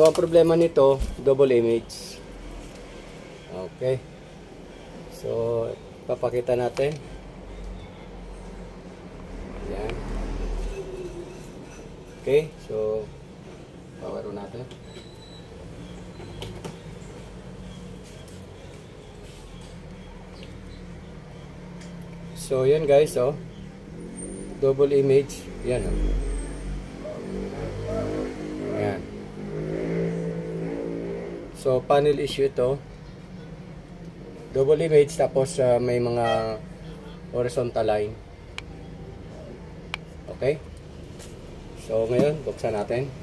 So ang problema nito, double image. Okay. So papakita natin. Yan. Okay, so power on natin. So yan guys, oh. Double image, yan oh. Yan. So panel issue ito. Double image tapos may mga horizontal line. Okay? So ngayon, buksan natin.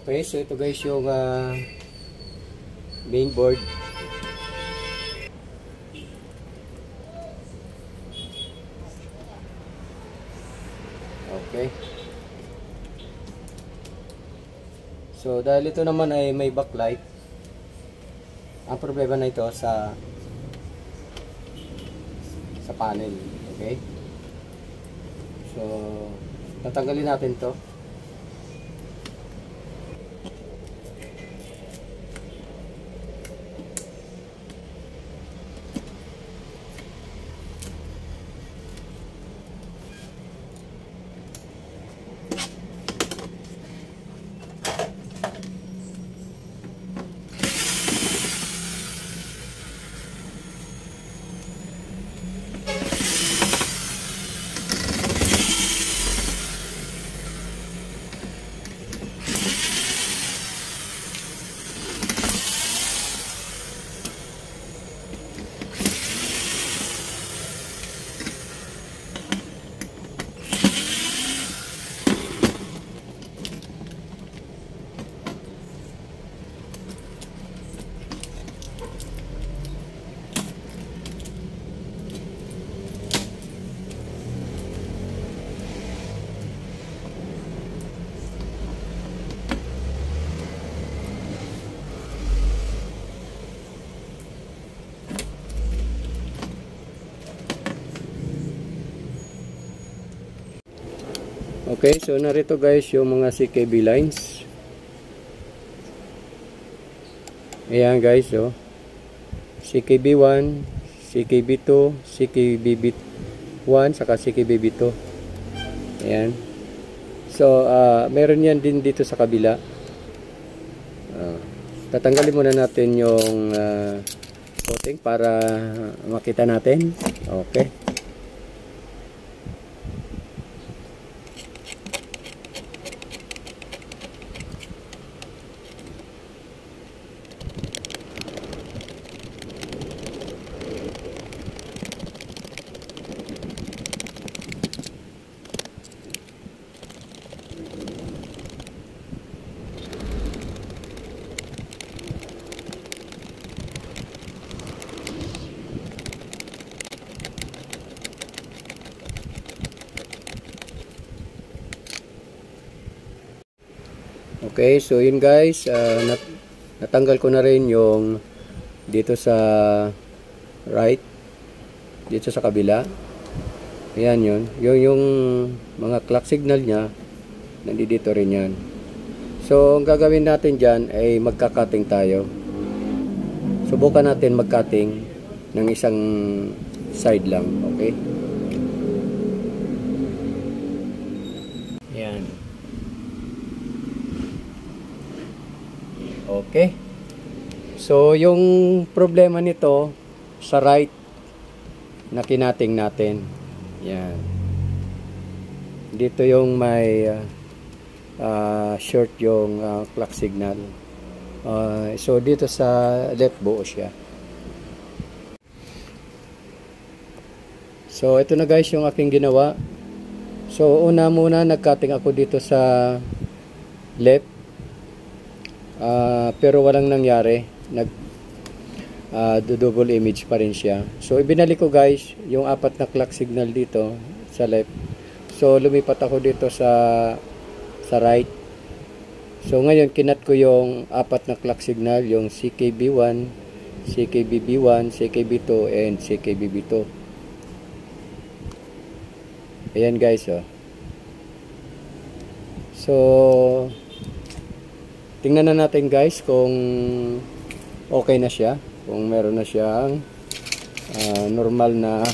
Okay, so ito guys yung mainboard. Okay. So dahil ito naman ay may backlight, ang problema na ito sa panel. Okay. So tatanggalin natin to. Okay, so narito guys yung mga CKB lines. Ayan guys, oh. CKB1, CKB2, CKB1, saka CKB2. Ayan. So, meron yan din dito sa kabila. Tatanggalin muna natin yung coating para makita natin. Okay. Okay, so yun guys, natanggal ko na rin yung dito sa right, dito sa kabila. Ayan yun, yung mga clock signal nya, nandito rin yan. So ang gagawin natin dyan ay magkakating tayo. subukan natin mag-cutting ng isang side lang, okay? Yan. Okay. So, yung problema nito sa right na kinating natin. Yan. Dito yung may short yung clock signal. So, dito sa left buo siya. So, ito na guys yung aking ginawa. So, una muna nag-cutting ako dito sa left. Pero walang nangyari. Double image pa rin siya. So, ibinalik ko guys yung 4 na clock signal dito sa left. So, lumipat ako dito sa right. So, ngayon, kinat ko yung 4 na clock signal, yung CKB1, CKBB1, CKB2, and CKBB2. Ayan guys, oh. So, tingnan na natin guys kung okay na siya. Kung meron na siyang normal na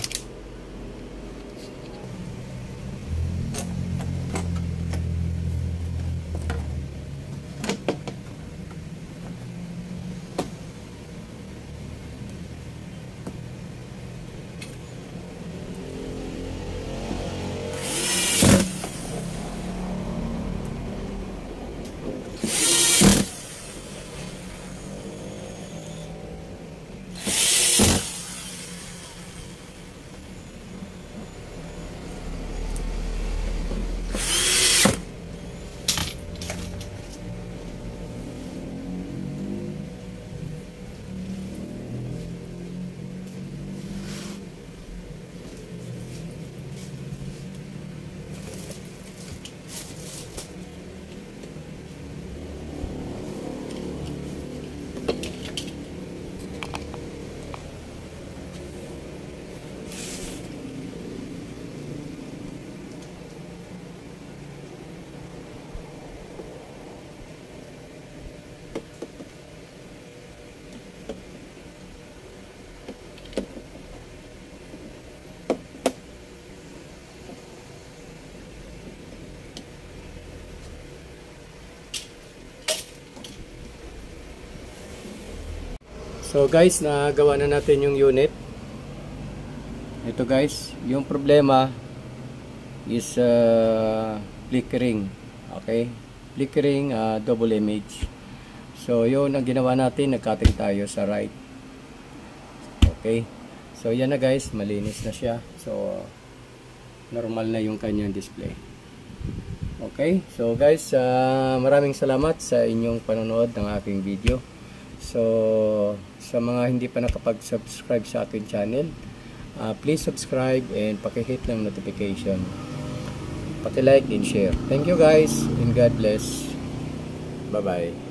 So guys, nagawa na natin yung unit. Ito guys, yung problema is flickering. Okay? Flickering, double image. So yun ang ginawa natin, nag-cutting tayo sa right. Okay? So yan na guys, malinis na siya. So normal na yung kanyang display. Okay? So guys, maraming salamat sa inyong panonood ng aking video. So, sa mga hindi pa nakapag-subscribe sa akin channel, please subscribe and paki-hit ng notification. Paki-like and share. Thank you guys and God bless. Bye-bye.